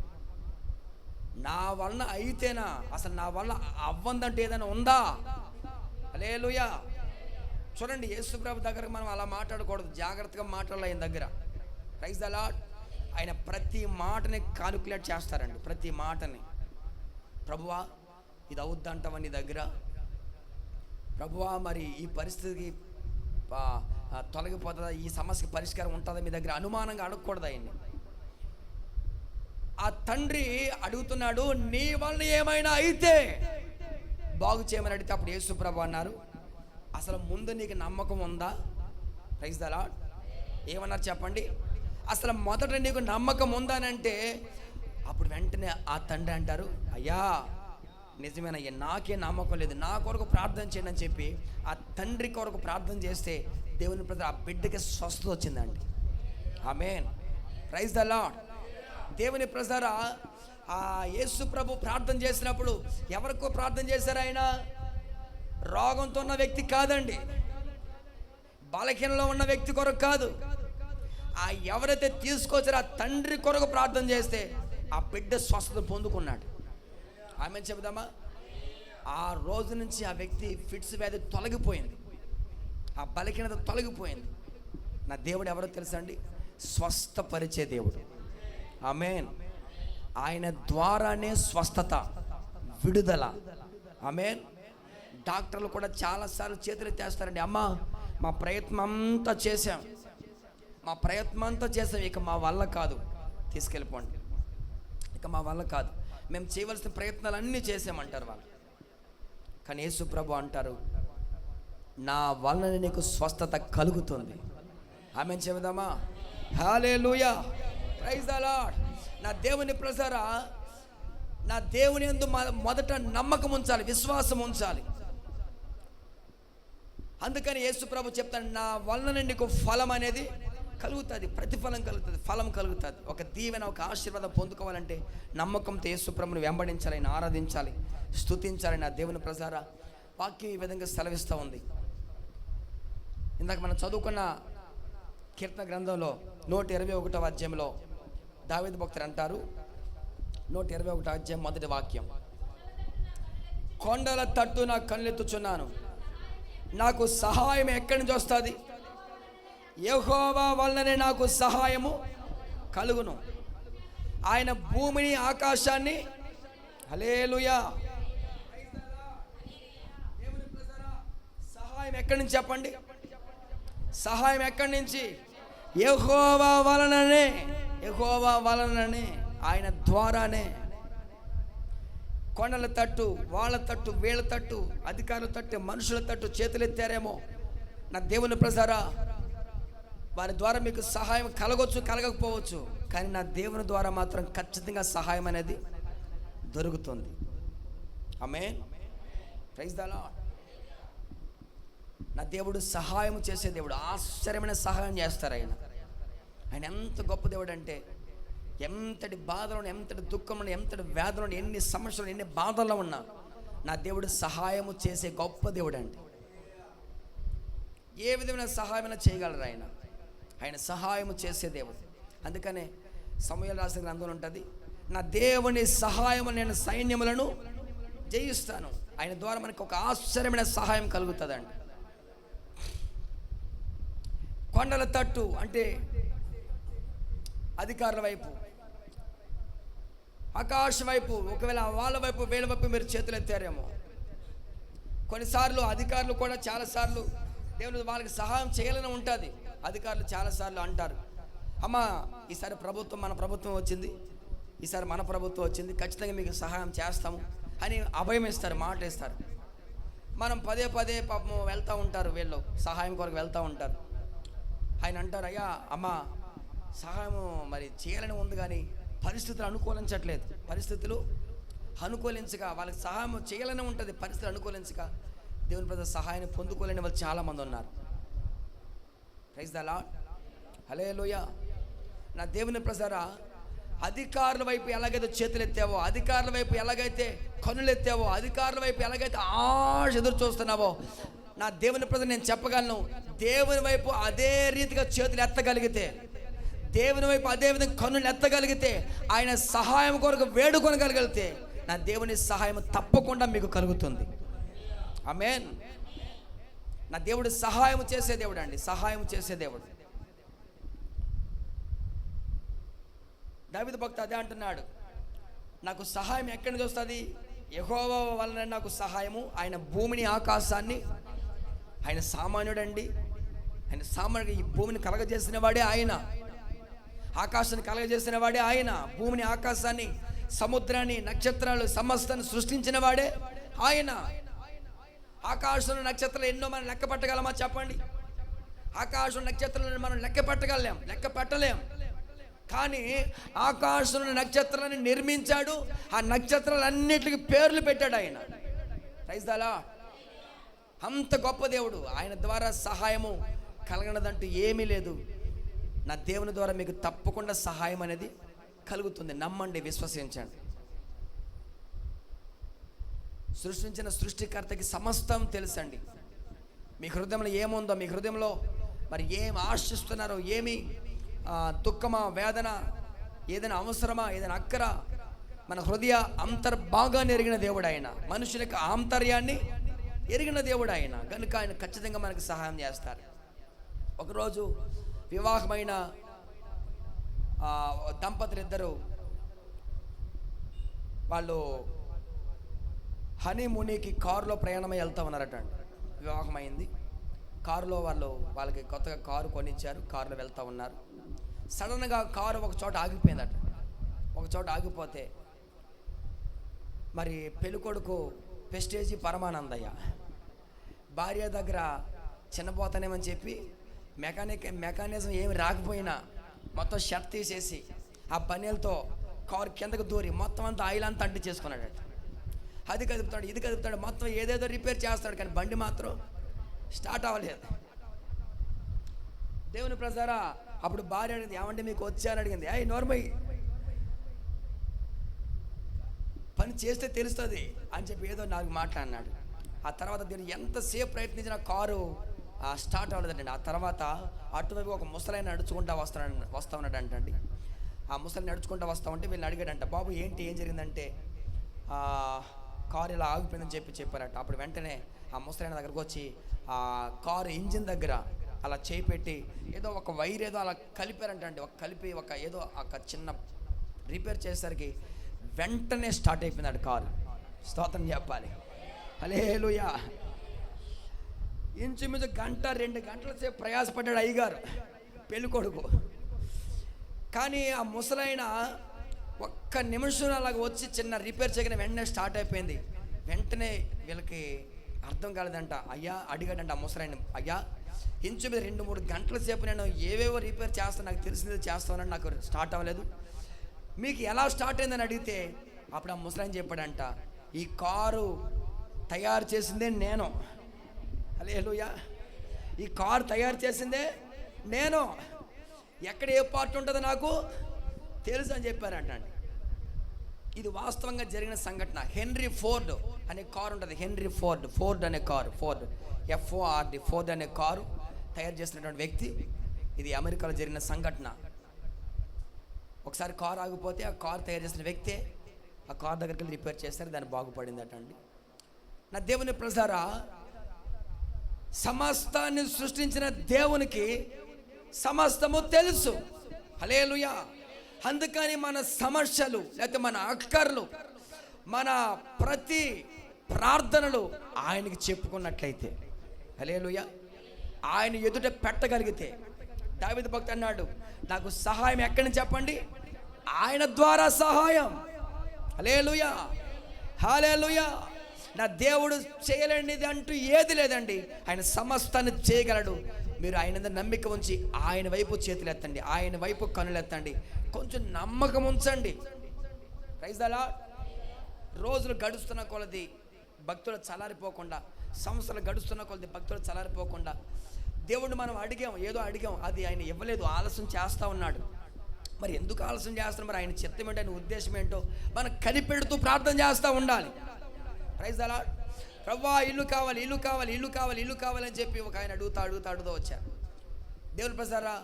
నా వలన అయితేనా, అసలు నా వలన అవ్వందంటే ఏదైనా ఉందా? హల్లెలూయా. చూడండి, యేసుప్రభు దగ్గరకు మనం అలా మాట్లాడకూడదు, జాగ్రత్తగా మాట్లాడాలి ఆయన దగ్గర. Praise the lord. ఆయన ప్రతి మాటని కాలిక్యులేట్ చేస్తారండి, ప్రతి మాటని. ప్రభువా ఇది అవుద్దంటావా నీ దగ్గర? ప్రభువా మరి ఈ పరిస్థితికి తొలగిపోతుందా, ఈ సమస్యకి పరిష్కారం ఉంటుందా మీ దగ్గర? అనుమానంగా అడగకూడదు ఆయన్ని. ఆ తండ్రి అడుగుతున్నాడు, నీ వలన ఏమైనా అయితే బాగు చేయమని అడిగితే అప్పుడు యేసుప్రభు అన్నారు, అసలు ముందు నీకు నమ్మకం ఉందా? Praise the lord. ఏమన్నారు చెప్పండి? అసలు మొదట నీకు నమ్మకం ఉందా అని అంటే అప్పుడు వెంటనే ఆ తండ్రి అంటారు, అయ్యా నిజమేనయ్యా, నాకే నమ్మకం లేదు, నా కొరకు ప్రార్థన చేయండి అని చెప్పి ఆ తండ్రి కొరకు ప్రార్థన చేస్తే దేవుని ప్రజలు ఆ బిడ్డకి స్వస్థత వచ్చిందండి. ఆమేన్. Praise the Lord. దేవుని ప్రజలారా, ఆ యేసు ప్రభు ప్రార్థన చేసినప్పుడు ఎవరికో ప్రార్థన చేశారు? ఆయన రోగంతో ఉన్న వ్యక్తి కాదండి, బలహీనలో ఉన్న వ్యక్తి కొరకు కాదు. ఆ ఎవరైతే తీసుకొచ్చారో ఆ తండ్రి కొరకు ప్రార్థన చేస్తే ఆ బిడ్డ స్వస్థత పొందుకున్నాడు. ఆమె చెబుదామా? ఆ రోజు నుంచి ఆ వ్యక్తి ఫిట్స్ వ్యాధి తొలగిపోయింది, ఆ బలహీనత తొలగిపోయింది. నా దేవుడు ఎవరో తెలుసా అండి? స్వస్థపరిచే దేవుడు. ఆమేన్. ఆయన ద్వారానే స్వస్థత, విడుదల. ఆమేన్. డాక్టర్లు కూడా చాలాసార్లు చేతులు ఎత్తేస్తారండి, అమ్మా మా ప్రయత్నం అంతా చేశాం, ఇక మా వల్ల కాదు, తీసుకెళ్ళిపోండి, ఇక మా వల్ల కాదు, మేము చేయవలసిన ప్రయత్నాలు అన్నీ చేసామంటారు వాళ్ళు. కానీ యేసు ప్రభు అంటారు, నా వలన నీకు స్వస్థత కలుగుతుంది. ఆమె చెబుదామా? హల్లెలూయా. Praise the lord. నా దేవుని ప్రజలారా, నా దేవుని యందు మొదట నమ్మకం ఉంచాలి, విశ్వాసం ఉంచాలి. అందుకని యేసు ప్రభు చెప్తాను, నా వలన నీకు ఫలం అనేది కలుగుతుంది, ప్రతిఫలం కలుగుతుంది, ఫలం కలుగుతుంది. ఒక దీవెన, ఒక ఆశీర్వాదం పొందుకోవాలంటే నమ్మకంతో యేసు ప్రభుని వెంబడించాలి, ఆయన ఆరాధించాలి, స్తుతించాలి. నా దేవుని ప్రజలారా, వాక్యం ఈ విధంగా సెలవిస్తూ ఉంది. ఇందాక మనం చదువుకున్న కీర్తన గ్రంథంలో 121వ అధ్యాయంలో దావీదు భక్తుడు అంటారు, 121వ అధ్యాయం మొదటి వాక్యం, కొండల తట్టు నా కళ్ళెత్తుచున్నాను, నాకు సహాయం ఎక్కడి నుంచి వస్తుంది? యెహోవా వలననే నాకు సహాయము కలుగును. ఆయన భూమిని ఆకాశాన్ని, హల్లెలూయా. సహాయం ఎక్కడి నుంచి చెప్పండి? సహాయం ఎక్కడి నుంచి? యెహోవా వలననే, యెహోవా వలననే, ఆయన ద్వారానే. కొండల తట్టు, వాళ్ళ తట్టు, వీళ్ళ తట్టు, అధికారుల తట్టు, మనుషుల తట్టు చేతులు ఎత్తారేమో నా దేవుని ప్రజారా, వారి ద్వారా మీకు సహాయం కలగొచ్చు, కలగకపోవచ్చు, కానీ నా దేవుని ద్వారా మాత్రం ఖచ్చితంగా సహాయం అనేది దొరుకుతుంది. ఆమేన్, ప్రైజ్ ది లార్డ్. నా దేవుడు సహాయం చేసే దేవుడు, ఆశ్చర్యమైన సహాయం చేస్తారు ఆయన. ఆయన ఎంత గొప్ప దేవుడు అంటే, ఎంతటి బాధలో, ఎంతటి దుఃఖంలో, ఎంతటి వేదనలో, ఎన్ని సమస్యలు, ఎన్ని బాధల్లో ఉన్నా నా దేవుడు సహాయము చేసే గొప్ప దేవుడు అండి. ఏ విధమైన సహాయమైనా చేయగలరు ఆయన. ఆయన సహాయము చేసే దేవుడు. అందుకనే సమూయేలు రాసిన గ్రంథంలో ఉంటుంది, నా దేవుని సహాయము నేను సైన్యములను జయిస్తాను. ఆయన ద్వారా మనకు ఒక ఆశ్చర్యమైన సహాయం కలుగుతుందండి. కొండల తట్టు అంటే అధికారుల వైపు, ఆకాశం వైపు, ఒకవేళ వాళ్ళ వైపు, వీళ్ళ వైపు మీరు చేతులు ఎత్తారేమో. కొన్నిసార్లు అధికారులు కూడా చాలాసార్లు దేవుడు వాళ్ళకి సహాయం చేయాలని ఉంటుంది. అధికారులు చాలాసార్లు అంటారు, అమ్మా ఈసారి ప్రభుత్వం, మన ప్రభుత్వం వచ్చింది, ఈసారి మన ప్రభుత్వం వచ్చింది, ఖచ్చితంగా మీకు సహాయం చేస్తాము అని అభయం ఇస్తారు, మాట ఇస్తారు. మనం పదే పదే పాపం వెళ్తూ ఉంటారు, వీళ్ళు సహాయం కొరకు వెళ్తూ ఉంటారు. ఆయన అంటారు, అయ్యా అమ్మ సహాయం మరి చేయాలని ఉంది, కానీ పరిస్థితులు అనుకూలించట్లేదు. పరిస్థితులు అనుకూలించక వాళ్ళకి సహాయం చేయాలని ఉంటుంది, పరిస్థితులు అనుకూలించక దేవుని ప్రజల సహాయాన్ని పొందుకోలేని వాళ్ళు చాలామంది ఉన్నారు. ప్రైజ్ ది లార్డ్, హల్లెలూయా. నా దేవుని ప్రజారా, అధికారుల వైపు ఎలాగైతే చేతులు ఎత్తావో, అధికారుల వైపు ఎలాగైతే కన్నులు ఎత్తావో, అధికారుల వైపు ఎలాగైతే ఆశ ఎదురు చూస్తున్నావో, నా దేవుని ప్రజలు నేను చెప్పగలను, దేవుని వైపు అదే రీతిగా చేతులు ఎత్తగలిగితే, దేవుని వైపు అదే విధంగా కన్నులు ఎత్తగలిగితే, ఆయన సహాయం కొరకు వేడుకొనగలిగితే, నా దేవుని సహాయం తప్పకుండా మీకు కలుగుతుంది. ఆమేన్. నా దేవుడు సహాయం చేసే దేవుడు అండి, సహాయం చేసే దేవుడు. దావీదు భక్తుడు అదే అంటున్నాడు, నాకు సహాయం ఎక్కడి నుంచి వస్తుంది? యెహోవా వలన నాకు సహాయము. ఆయన భూమిని ఆకాశాన్ని, ఆయన సామాన్యుడండి, ఆయన సామాన్యుడు. ఈ భూమిని కలగజేసిన వాడే ఆయన, ఆకాశాన్ని కలగజేసిన వాడే ఆయన, భూమిని, ఆకాశాన్ని, సముద్రాన్ని, నక్షత్రాలు సమస్తాన్ని సృష్టించిన వాడే ఆయన. ఆకాశంలో నక్షత్రాలు ఎన్నో మనం లెక్క పెట్టగలమా చెప్పండి? ఆకాశం నక్షత్రాలను మనం లెక్క పెట్టలేం. కానీ ఆకాశంలో నక్షత్రాన్ని నిర్మించాడు, ఆ నక్షత్రాలన్నిటికీ పేర్లు పెట్టాడు ఆయన. Praise the lord. అంత గొప్ప దేవుడు. ఆయన ద్వారా సహాయము కలగనదంటూ ఏమీ లేదు. నా దేవుని ద్వారా మీకు తప్పకుండా సహాయం అనేది కలుగుతుంది. నమ్మండి, విశ్వసించండి. సృష్టించిన సృష్టికర్తకి సమస్తం తెలుసండి. మీ హృదయంలో ఏముందో, మీ హృదయంలో మరి ఏం ఆశిస్తున్నారో, ఏమి దుఃఖమా, వేదన, ఏదైనా అవసరమా, ఏదైనా అక్కర, మన హృదయ అంతర్భాగాన్ని ఎరిగిన దేవుడు ఆయన. మనుషులకు ఆంతర్యాన్ని ఎరిగిన దేవుడు ఆయన. కనుక ఆయన ఖచ్చితంగా మనకు సహాయం చేస్తారు. ఒకరోజు వివాహమైన దంపతులు ఇద్దరు వాళ్ళు హనీమూన్కి కారులో ప్రయాణమై వెళ్తూ ఉన్నారట అండి. వివాహం అయింది, కారులో వాళ్ళకి కొత్తగా కారు కొనిచ్చారు, కారులో వెళ్తూ ఉన్నారు. సడన్గా కారు ఒక చోట ఆగిపోయిందట. ఒక చోట ఆగిపోతే మరి పెళ్ళికొడుకు పెస్టేజీ పరమానందయ్య భార్య దగ్గర చిన్నపోతానేమని చెప్పి మెకానిజం ఏమి రాకపోయినా మొత్తం షర్ట్ తీసేసి ఆ బనీలతో కారు కిందకు దూరి మొత్తం అంతా ఆయిల్ అంతా అంటి చేసుకున్నాడట. అది కదుపుతాడు, ఇది కదుపుతాడు, మొత్తం ఏదేదో రిపేర్ చేస్తాడు, కానీ బండి మాత్రం స్టార్ట్ అవ్వలేదు. దేవుని ప్రజారా, అప్పుడు భార్య అడిగింది, ఏమంటే మీకు వచ్చారని అడిగింది. అయ్యి నోర్మయ్యి, పని చేస్తే తెలుస్తుంది అని చెప్పి ఏదో నాకు మాట్లాడినాడు. ఆ తర్వాత దీన్ని ఎంతసేపు ప్రయత్నించిన కారు స్టార్ట్ అవ్వలేదండి. ఆ తర్వాత అటువైపు ఒక ముసలాయన నడుచుకుంటూ వస్తా ఉన్నాడు అంటండి. ఆ ముసలి నడుచుకుంటూ వస్తా ఉంటే వీళ్ళని అడిగాడంట, బాబు ఏం జరిగిందంటే కారు ఇలా ఆగిపోయిందని చెప్పారట. అప్పుడు వెంటనే ఆ ముసలాయన దగ్గరకు వచ్చి ఆ కారు ఇంజిన్ దగ్గర అలా చేయి పెట్టి ఏదో ఒక వైర్ ఏదో అలా కలిపారంట అండి. కలిపి ఏదో ఒక చిన్న రిపేర్ చేసేసరికి వెంటనే స్టార్ట్ అయిపోయింది కారు. స్తోత్రం చెప్పాలి. హల్లెలూయా. ఇంచుమించు 1-2 గంటల సేపు ప్రయాసపడ్డాడు అయ్యగారు, పెళ్ళికొడుకు. కానీ ఆ ముసలైన ఒక్క నిమిషం అలాగ వచ్చి చిన్న రిపేర్ చేయగానే వెంటనే స్టార్ట్ అయిపోయింది. వెంటనే వీళ్ళకి అర్థం కాలేదంట. అయ్యా అడిగాడంట ఆ ముసలైన, అయ్యా ఇంచుమించు 2-3 గంటల సేపు నేను ఏవేవో రిపేర్ చేస్తాను, నాకు తెలిసింది చేస్తానని నాకు స్టార్ట్ అవ్వలేదు, మీకు ఎలా స్టార్ట్ అయిందని అడిగితే అప్పుడు ఆ ముసలాయన చెప్పాడంట, ఈ కారు తయారు చేసిందే నేను. హల్లెలూయా. ఈ కారు తయారు చేసిందే నేను, ఎక్కడ ఏ పార్ట్ ఉంటుందో నాకు తెలుసు అని చెప్పారంట. ఇది వాస్తవంగా జరిగిన సంఘటన. హెన్రీ ఫోర్డ్ అనే కారు ఉంటుంది. హెన్రీ ఫోర్డ్ అనే కారు, ఫోర్డ్ అనే కారు తయారు చేసినటువంటి వ్యక్తి. ఇది అమెరికాలో జరిగిన సంఘటన. ఒకసారి కారు ఆగిపోతే ఆ కారు తయారు చేసిన వ్యక్తే ఆ కారు దగ్గరికి వెళ్ళి రిపేర్ చేస్తారు, దాన్ని బాగుపడిందట అండి. నా దేవుని ప్రజారా, సమస్తాన్ని సృష్టించిన దేవునికి సమస్తము తెలుసు. హల్లెలూయా. అందుకని మన సమస్యలు, లేకపోతే మన అక్కర్లు, మన ప్రతి ప్రార్థనలు ఆయనకి చెప్పుకున్నట్లయితే, హల్లెలూయా, ఆయన ఎదుట పెట్టగలిగితే, దావీదు భక్తుడు అన్నాడు, నాకు సహాయం ఎక్కడి నుంచి చెప్పండి, ఆయన ద్వారా సహాయం. హల్లెలూయా, హల్లెలూయా. నా దేవుడు చేయలేనిది అంటూ ఏది లేదండి. ఆయన సమస్తాన్ని చేయగలడు. మీరు ఆయన మీద నమ్మిక ఉంచి ఆయన వైపు చేతులు ఎత్తండి, ఆయన వైపు కనులు ఎత్తండి, కొంచెం నమ్మకం ఉంచండి. Praise the lord. రోజులు గడుస్తున్న కొలది భక్తులు చల్లారిపోకుండా, సంవత్సరాలు గడుస్తున్న కొలది భక్తులు చల్లారిపోకుండా, దేవుడు మనం ఏదో అడిగాం, అది ఆయన ఇవ్వలేదు, ఆలస్యం చేస్తూ ఉన్నాడు. మరి ఎందుకు ఆలస్యం చేస్తున్నాం, మరి ఆయన చిత్తం ఏంటో, ఆయన ఉద్దేశం ఏంటో మనం కనిపెడుతూ ప్రార్థన చేస్తూ ఉండాలి. Praise the lord. ప్రభువా ఇల్లు కావాలి, ఇల్లు కావాలి, ఇల్లు కావాలి, ఇల్లు కావాలని చెప్పి ఒక ఆయన అడుగుతూ వచ్చారు. దేవుని ప్రసారా,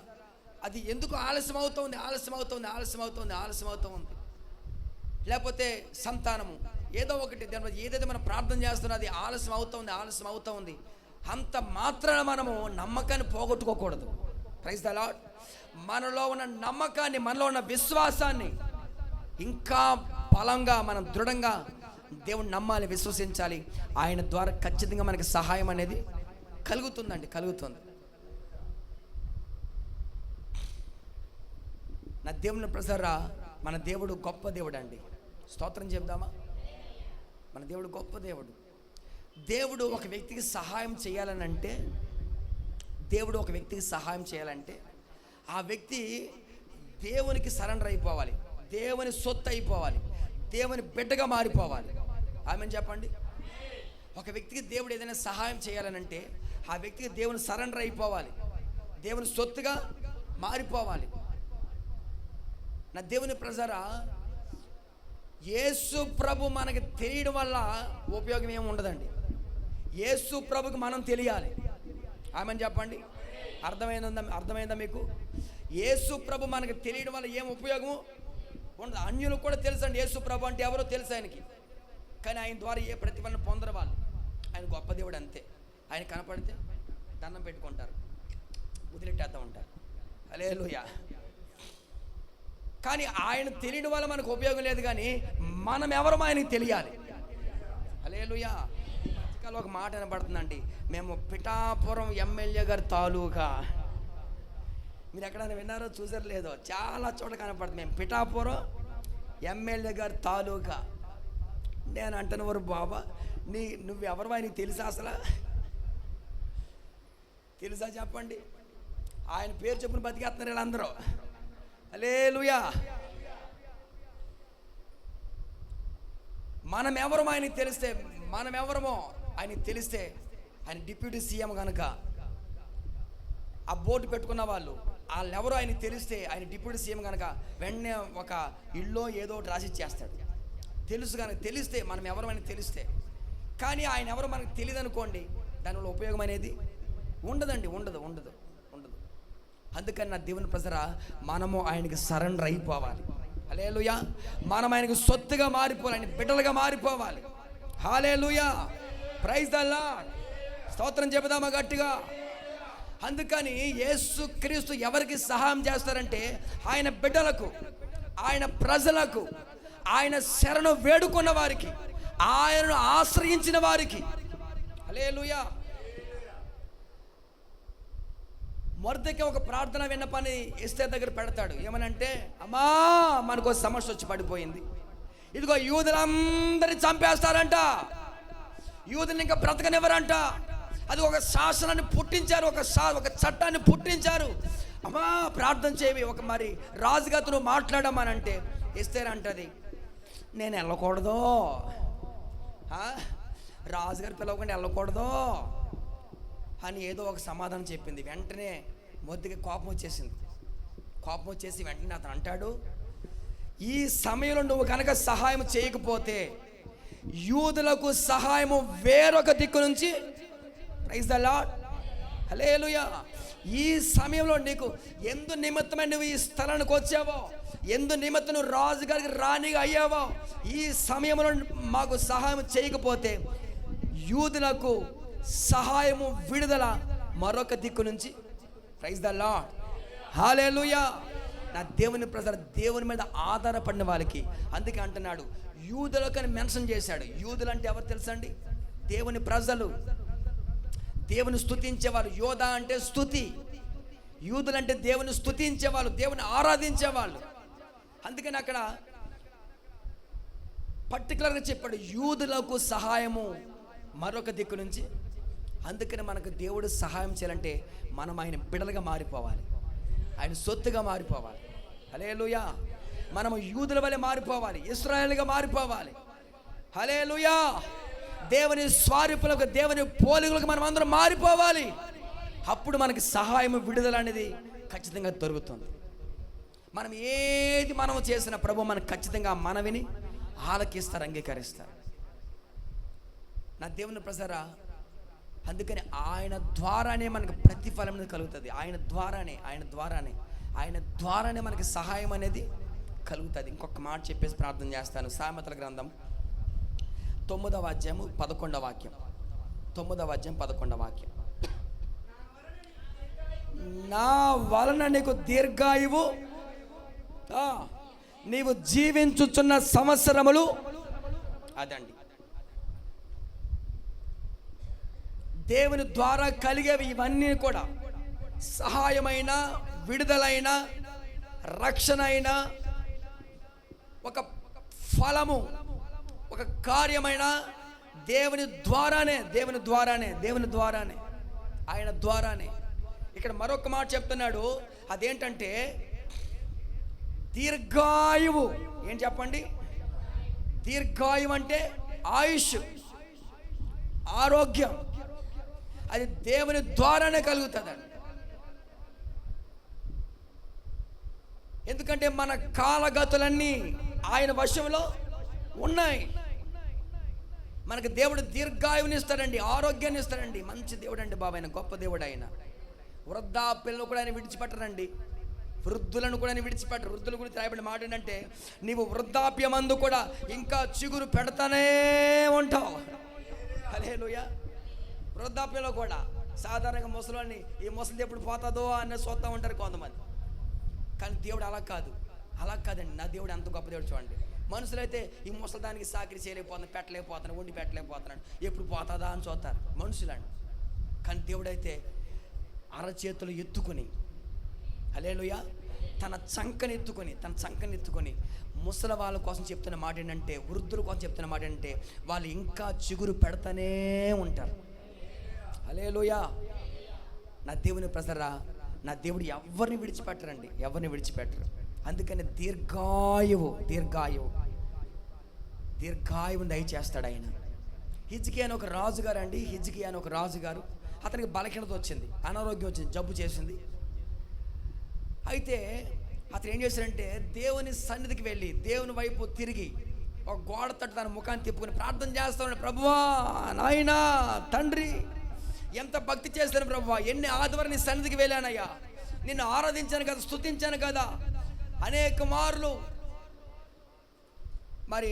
అది ఎందుకు ఆలస్యం అవుతుంది. లేకపోతే సంతానము, ఏదో ఒకటి ఏదైతే మనం ప్రార్థన చేస్తున్నా అది ఆలస్యం అవుతుంది. అంత మాత్రాన మనము నమ్మకాన్ని పోగొట్టుకోకూడదు. Praise the lord. మనలో ఉన్న నమ్మకాన్ని, మనలో ఉన్న విశ్వాసాన్ని ఇంకా బలంగా మనం దృఢంగా దేవుని నమ్మాలి, విశ్వసించాలి. ఆయన ద్వారా ఖచ్చితంగా మనకి సహాయం అనేది కలుగుతుంది. నా దేవుని ప్రసారా, మన దేవుడు గొప్ప దేవుడు అండి. స్తోత్రం చెప్దామా? మన దేవుడు గొప్ప దేవుడు. దేవుడు ఒక వ్యక్తికి సహాయం చేయాలంటే ఆ వ్యక్తి దేవునికి సరెండర్ అయిపోవాలి, దేవుని సొత్తు అయిపోవాలి, దేవుని బిడ్డగా మారిపోవాలి. ఆమేన్ చెప్పండి. ఒక వ్యక్తికి దేవుడు ఏదైనా సహాయం చేయాలనంటే ఆ వ్యక్తికి దేవుని సరెండర్ అయిపోవాలి, దేవుని సొత్తుగా మారిపోవాలి. నా దేవుని ప్రజరా, యేసు ప్రభు మనకి తెలియడం వల్ల ఉపయోగం ఏమి ఉండదండి. యేసు ప్రభుకి మనం తెలియాలి. ఆమేన్ చెప్పండి. అర్థమైందా మీకు? యేసు ప్రభు మనకి తెలియడం వల్ల ఏం ఉపయోగము ఉండదు. అన్యులకు కూడా తెలుసండి యేసు ప్రభు అంటే ఎవరో తెలుసు ఆయనకి, కానీ ఆయన ద్వారా ఏ ప్రతిఫలం పొందరు వాళ్ళు. ఆయన గొప్ప దేవుడు అంతే. ఆయన కనపడితే దండం పెట్టుకుంటారు, వదిలిట్టేస్తూ ఉంటారు. హల్లెలూయా. కానీ ఆయన తెలియడం వల్ల మనకు ఉపయోగం లేదు, కానీ మనం ఎవరో ఆయనకి తెలియాలి. హల్లెలూయా. ఒక మాట వినబడుతుందండి, మేము పిఠాపురం ఎమ్మెల్యే గారి తాలూకా. మీరు ఎక్కడైనా విన్నారో చూసారో లేదో, చాలా చోట్ల కనపడుతుంది, మేము పిఠాపురం ఎమ్మెల్యే గారి తాలూకా. నేను అంటున్నవారు, బాబా నువ్వెవరు ఆయనకి తెలుసా, అసలు తెలుసా చెప్పండి? ఆయన పేరు చెప్పుని బతికేస్తున్నారు వీళ్ళందరూ. హల్లెలూయా. మనం ఎవరమో ఆయనకి తెలిస్తే ఆయన డిప్యూటీ సీఎం కనుక ఆ బోర్డు పెట్టుకున్న వాళ్ళెవరో ఆయనకి తెలిస్తే, ఆయన డిప్యూటీ సీఎం కనుక వెంటనే ఒక ఇల్లో ఏదో ఒకటి రాసి ఇచ్చేస్తాడు. తెలుసు కనుక తెలిస్తే, మనం ఎవరో ఆయనకి తెలిస్తే. కానీ ఆయన ఎవరో మనకు తెలియదు అనుకోండి, దానివల్ల ఉపయోగం అనేది ఉండదు. అందుకని నా దేవుని ప్రజరా, మనము ఆయనకి సరెండర్ అయిపోవాలి. హల్లెలూయా. మనం ఆయనకు సొత్తుగా మారిపోవాలి, ఆయన బిడ్డలుగా మారిపోవాలి. హల్లెలూయా. Praise the Lord. స్తోత్రం చెబుదామా గట్టిగా? అందుకని యేసుక్రీస్తు ఎవరికి సహాయం చేస్తారంటే ఆయన బిడ్డలకు, ఆయన ప్రజలకు, ఆయన శరణు వేడుకున్న వారికి, ఆయనను ఆశ్రయించిన వారికి. హల్లెలూయా. మొర్దెకై ఒక ప్రార్థన విన్నపాన్ని ఎస్తేరు దగ్గర పెడతాడు. ఏమనంటే, అమ్మా మనకు సమస్య వచ్చి పడిపోయింది, ఇదిగో యూదులందరినీ చంపేస్తారంట, యూదుని ఇంకా బ్రతకనివ్వరంట, అది ఒక శాసనాన్ని పుట్టించారు, ఒక చట్టాన్ని పుట్టించారు, అమ్మా ప్రార్థన చేయవి, ఒక మరి రాజుగారితో నువ్వు మాట్లాడమనంటే ఎస్తేరు అంటది, నేను వెళ్ళకూడదు, రాజుగారు పిలవకుండా వెళ్ళకూడదు అని ఏదో ఒక సమాధానం చెప్పింది. వెంటనే మొద్దుకి కోపం వచ్చేసి వెంటనే అతను అంటాడు, ఈ సమయంలో నువ్వు కనుక సహాయం చేయకపోతే యూదులకు సహాయము వేరొక దిక్కు నుంచి, ప్రైజ్ ద లార్డ్, హల్లెలూయా, ఈ సమయంలో నీకు ఎందు నిమిత్తమై నువ్వు ఈ స్థలానికి వచ్చావో, ఎందు నిమిత్తం నువ్వు రాజుగారికి రాణిగా అయ్యావో, ఈ సమయంలో మాకు సహాయం చేయకపోతే యూదులకు సహాయము విడుదల మరొక దిక్కు నుంచి, ప్రైజ్ ద లార్డ్, హల్లెలూయా. నా దేవుని ప్రజలు, దేవుని మీద ఆధారపడిన వాళ్ళకి, అందుకే అంటున్నాడు యూదులకని మెన్షన్ చేశాడు. యూదులు అంటే ఎవరు తెలుసండి? దేవుని ప్రజలు, దేవుని స్తుతించేవాళ్ళు. యోధా అంటే స్తుతి, యూదులు అంటే దేవుని స్తుతించేవాళ్ళు, దేవుని ఆరాధించేవాళ్ళు. అందుకని అక్కడ పర్టికులర్గా చెప్పాడు, యూదులకు సహాయము మరొక దిక్కు నుంచి. అందుకని మనకు దేవుడు సహాయం చేయాలంటే మనం ఆయన బిడ్డలుగా మారిపోవాలి, ఆయన సొత్తుగా మారిపోవాలి. హల్లెలూయా. మనము యూదుల వలె మారిపోవాలి, ఇశ్రాయేలుగా మారిపోవాలి. హల్లెలూయా. దేవుని స్వరూపులకు, దేవుని పోలికలకు మనం అందరం మారిపోవాలి. అప్పుడు మనకి సహాయం, విడుదల అనేది ఖచ్చితంగా దొరుకుతుంది. మనం ఏది మనం చేసిన ప్రభు మనకు ఖచ్చితంగా మనవిని ఆలకిస్తారు, అంగీకరిస్తారు. నా దేవుని ప్రజరా, అందుకని ఆయన ద్వారానే మనకు ప్రతిఫలం అనేది కలుగుతుంది. ఆయన ద్వారానే మనకి సహాయం అనేది కలుగుతుంది. ఇంకొక మాట చెప్పేసి ప్రార్థన చేస్తాను. సామెతల గ్రంథం 9వ అధ్యాయము 11వ వాక్యం. 9వ అధ్యాయం 11వ వాక్యం. నా వలన నీకు దీర్ఘాయువు, నీవు జీవించుచున్న సంవత్సరములు, అదండి దేవుని ద్వారా కలిగేవి. ఇవన్నీ కూడా సహాయమైన, విడుదలైన, రక్షణ అయిన, ఒక ఫలము, ఒక కార్యమైన దేవుని ద్వారానే, ఆయన ద్వారానే. ఇక్కడ మరొక మాట చెప్తున్నాడు, అదేంటంటే దీర్ఘాయువు. ఏం చెప్పండి? దీర్ఘాయువు అంటే ఆయుష్, ఆరోగ్యం, అది దేవుని ద్వారానే కలుగుతుందండి. ఎందుకంటే మన కాలగతులన్నీ ఆయన వశంలో ఉన్నాయి. మనకు దేవుడు దీర్ఘాయువుని ఇస్తాడండి, ఆరోగ్యాన్ని ఇస్తాడండి. మంచి దేవుడు అండి బాబు, ఆయన గొప్ప దేవుడు. ఆయన వృద్ధాప్యులను కూడా ఆయన విడిచిపెట్టరండి, వృద్ధులను కూడా ఆయన విడిచిపెట్టరు. వృద్ధుల గురించి రాయబడిన మాట ఏంటంటే, నీవు వృద్ధాప్యమందు కూడా ఇంకా చిగురు పెడతానే ఉంటావు. హల్లెలూయా. వృద్ధాప్యంలో కూడా సాధారణంగా ముసలాన్ని, ఈ ముసలి ఎప్పుడు పోతుందో అన్న చూస్తూ ఉంటారు కొంతమంది. కానీ దేవుడు అలా కాదండి. నా దేవుడు అంత గొప్ప దేవుడు. చూడండి, మనుషులైతే ఈ ముసలిదానికి సాకిరి చేయలేకపోతున్నాను, పెట్టలేకపోతున్నాను, వండి పెట్టలేకపోతున్నాను, ఎప్పుడు పోతుందా అని చూస్తారు మనుషులండి. కానీ దేవుడైతే అరచేతులు ఎత్తుకొని, హల్లెలూయా, తన చంకని ఎత్తుకొని ముసలి వాళ్ళ కోసం చెప్తున్న మాట ఏంటంటే, వృద్ధుల కోసం చెప్తున్న మాట ఏంటంటే, వాళ్ళు ఇంకా చిగురు పెడతానే ఉంటారు. హల్లెలూయా. నా దేవుని ప్రజరా, నా దేవుడు ఎవరిని విడిచిపెట్టరు. అందుకని దీర్ఘాయువుని దయచేస్తాడు ఆయన. హిజ్కియా అని ఒక రాజుగారు, అతనికి బలహీనత వచ్చింది, అనారోగ్యం వచ్చింది, జబ్బు చేసింది. అయితే అతను ఏం చేశాడంటే, దేవుని సన్నిధికి వెళ్ళి దేవుని వైపు తిరిగి ఒక గోడ తట్టు తన ముఖాన్ని తిప్పుకొని ప్రార్థన చేస్తాడు. ప్రభువా, నాయనా, తండ్రి, ఎంత భక్తి చేస్తాను ప్రభువా, ఎన్ని ఆదివారం నీ సన్నిధికి వెళ్ళానయ్యా, నిన్ను ఆరాధించాను కదా, స్తుతించాను కదా, అనేక మార్లు మరి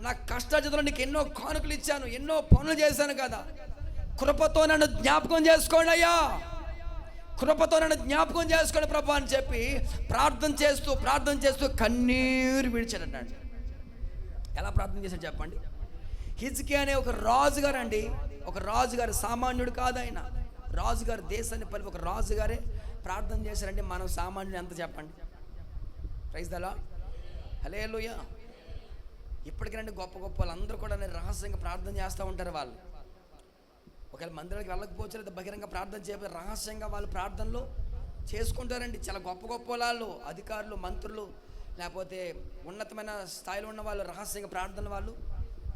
నా కష్టార్జితంలో నీకు ఎన్నో కానుకలు ఇచ్చాను, ఎన్నో పనులు చేశాను కదా, కృపతో నన్ను జ్ఞాపకం చేసుకోండి అయ్యా, కృపతో నన్ను జ్ఞాపకం చేసుకోండి ప్రభు అని చెప్పి ప్రార్థన చేస్తూ కన్నీరు విడిచాడండి. ఎలా ప్రార్థన చేశాడు చెప్పండి? హిజ్కియా అనే ఒక రాజుగారు అండి, ఒక రాజుగారు, సామాన్యుడు కాదు ఆయన, రాజుగారు, దేశాన్ని పలిపి ఒక రాజుగారే ప్రార్థన చేశారంటే మనం సామాన్యుడు ఎంత చెప్పండి? ప్రైజ్ ద లార్డ్, హల్లెలూయా. ఇప్పటికీ గొప్ప గొప్ప వాళ్ళందరూ కూడా రహస్యంగా ప్రార్థన చేస్తూ ఉంటారు. వాళ్ళు ఒకవేళ మందిరానికి వెళ్ళకపోవచ్చు, లేదా బహిరంగ ప్రార్థన చేయకపోతే రహస్యంగా వాళ్ళు ప్రార్థనలు చేసుకుంటారండి. చాలా గొప్ప గొప్ప వాళ్ళు, అధికారులు, మంత్రులు, లేకపోతే ఉన్నతమైన స్థాయిలో ఉన్న వాళ్ళు రహస్యంగా ప్రార్థన, వాళ్ళు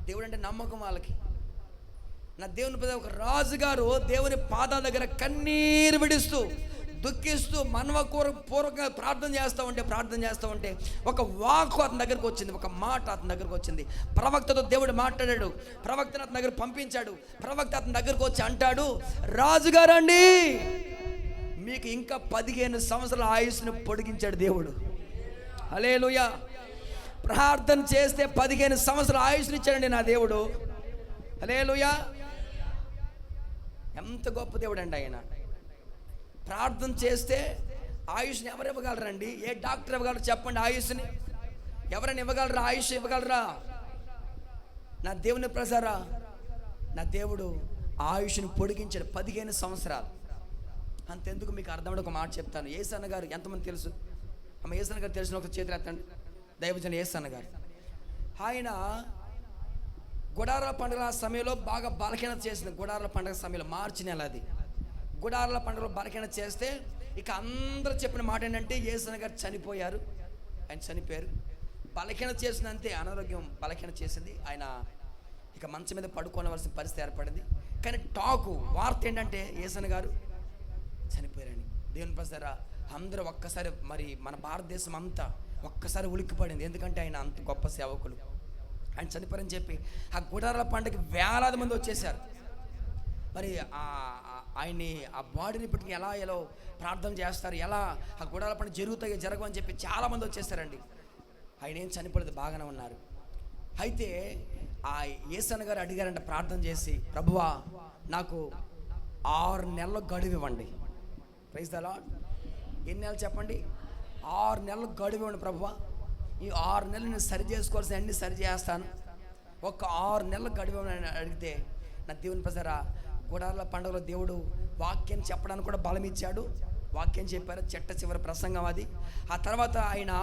దేవుడు అంటే నమ్మకం వాళ్ళకి. నా దేవుని పెద్ద ఒక రాజుగారు దేవుని పాదాల దగ్గర కన్నీరు విడుస్తూ దుఃఖిస్తూ పూర్వకంగా ప్రార్థన చేస్తూ ఉంటే ఒక వాక్కు అతని దగ్గరకు వచ్చింది, ఒక మాట అతని దగ్గరకు వచ్చింది. ప్రవక్తతో దేవుడు మాట్లాడాడు, ప్రవక్తను అతని దగ్గర పంపించాడు. ప్రవక్త అతని దగ్గరకు వచ్చి అంటాడు, రాజుగారు అండి, మీకు ఇంకా 15 సంవత్సరాల ఆయుష్ను పొడిగించాడు దేవుడు. హల్లెలూయా. ప్రార్థన చేస్తే 15 సంవత్సరాల ఆయుష్ని ఇచ్చాడండి నా దేవుడు. హల్లెలూయా. ఎంత గొప్ప దేవుడు అండి ఆయన. ప్రార్థన చేస్తే ఆయుష్ని ఎవరు ఇవ్వగలరండి? ఏ డాక్టర్ ఇవ్వగలరు చెప్పండి? ఆయుష్ని ఎవరైనా ఇవ్వగలరా? ఆయుష్ ఇవ్వగలరా? నా దేవుని ప్రసారా, నా దేవుడు ఆయుష్ని పొడిగించాడు 15 సంవత్సరాలు. అంతెందుకు మీకు అర్థమయ్యే ఒక మాట చెప్తాను. యేసన్న గారు ఎంతమంది తెలుసు? అమ్మ యేసన్న గారు తెలిసిన ఒక చేతులు ఎత్తండి. దైవజన యేసన్న గారు, ఆయన గుడారాల పండుగ సమయంలో బాగా బలహీనత చేసింది. గుడారాల పండుగ సమయంలో మార్చి నెల, అది గుడారాల పండుగలో బలహీనత చేస్తే ఇక అందరూ చెప్పిన మాట ఏంటంటే యేసన్న గారు చనిపోయారు, ఆయన చనిపోయారు. బలహీనత చేసింది అంతే, అనారోగ్యం బలహీనత చేసింది. ఆయన ఇక మంచం మీద పడుకోవలసిన పరిస్థితి ఏర్పడింది. కానీ వార్త ఏంటంటే యేసన్న గారు చనిపోయారని. దేవుని ప్రసారా అందరూ ఒక్కసారి, మరి మన భారతదేశం అంతా ఒక్కసారి ఉలిక్కిపడింది. ఎందుకంటే ఆయన అంత గొప్ప సేవకులు, ఆయన చనిపోయారని చెప్పి ఆ గుడారాల పండుగకి వేలాది మంది వచ్చేసారు. మరి ఆయన్ని, ఆ బాడీని పెట్టుకుని ఎలా ప్రార్థన చేస్తారు, ఎలా ఆ గుడారాల పండుగ జరగవని చెప్పి చాలామంది వచ్చేసారండి. ఆయన ఏం చనిపోలేదు, బాగానే ఉన్నారు. అయితే ఆ యేసన్న గారు అడిగారంట ప్రార్థన చేసి, ప్రభువా నాకు 6 నెలలు గడువు ఇవ్వండి. Praise the lord. ఎన్ని నెలలు చెప్పండి? 6 నెలలు గడువు ఇవ్వండి ప్రభువా. ఈ 6 నెలలు నేను సరి చేసుకోవాల్సిన అన్ని సరి చేస్తాను, ఒక 6 నెలలు గడువు ఇవ్వమని అడిగితే, నా దేవుని ప్రజరా గుడారాల పండుగలో దేవుడు వాక్యం చెప్పడానికి కూడా బలం ఇచ్చాడు. వాక్యం చెప్పారు, చెట్ట చివరి ప్రసంగం అది. ఆ తర్వాత ఆయన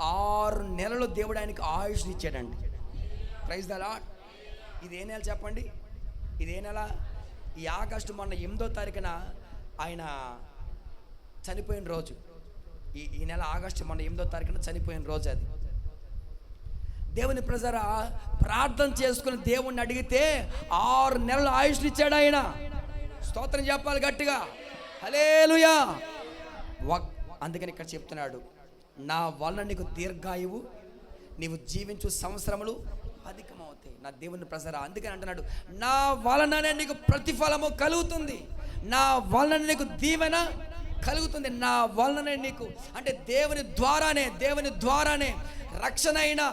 6 నెలలు దేవుడు ఆయనకి ఆయుష్ని ఇచ్చాడండి. Praise the lord. ఇది ఏ నెల చెప్పండి? ఇదే నెల? ఈ ఆగస్టు మొన్న 8వ తారీఖున ఆయన చనిపోయిన రోజు. ఈ నెల ఆగస్టు మొన్న 8వ తారీఖున చనిపోయిన రోజు అది. దేవుని ప్రజరా ప్రార్థన చేసుకుని దేవుణ్ణి అడిగితే 6 నెలల ఆయుష్ని ఇచ్చాడు ఆయన. స్తోత్రం చెప్పాలి గట్టిగా, హల్లెలూయా. అందుకని ఇక్కడ చెప్తున్నాడు, నా వలన నీకు దీర్ఘాయువు, నీవు జీవించు సంవత్సరములు అధికమవుతాయి. నా దేవుని ప్రజరా అందుకని అంటున్నాడు, నా వలననే నీకు ప్రతిఫలము కలుగుతుంది, నా వలన నీకు దీవెన కలుగుతుంది, నా వలననే నీకు, అంటే దేవుని ద్వారానే రక్షణ అయినా,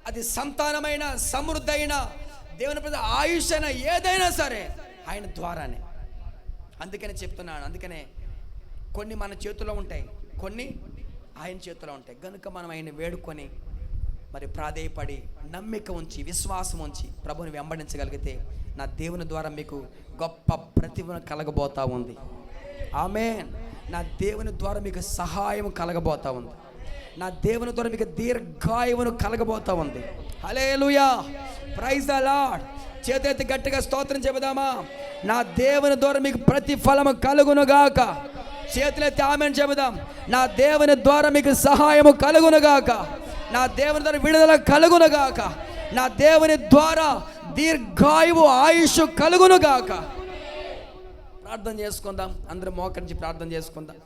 అది సంతానమైన, సమృద్ధి అయినా, దేవుని ప్రజల ఆయుష్ అయినా, ఏదైనా సరే ఆయన ద్వారానే. అందుకనే చెప్తున్నాను. అందుకనే కొన్ని మన చేతిలో ఉంటాయి, కొన్ని ఆయన చేతిలో ఉంటాయి. కనుక మనం ఆయన వేడుకొని, మరి ప్రాధేయపడి, నమ్మిక ఉంచి, విశ్వాసం ఉంచి ప్రభుని వెంబడించగలిగితే నా దేవుని ద్వారా మీకు గొప్ప ప్రతిభ కలగబోతా ఉంది. ఆమేన్. నా దేవుని ద్వారా మీకు సహాయం కలగబోతా ఉంది. నా దేవుని ద్వారా మీకు దీర్ఘాయువును కలగబోతా ఉంది. హల్లెలూయా. Praise the Lord. చేతెత్తి గట్టిగా స్తోత్రం చెబుదామా? నా దేవుని ద్వారా మీకు ప్రతిఫలము కలుగునుగాక. చేతులెత్తి ఆమేన్ చెబుదాం. నా దేవుని ద్వారా మీకు సహాయము కలుగునుగాక, నా దేవుని ద్వారా విడుదల కలుగునుగాక, నా దేవుని ద్వారా దీర్ఘాయువు ఆయుష్ కలుగునుగాక. ప్రార్థన చేసుకుందాం, అందరం మోకరించి ప్రార్థన చేసుకుందాం.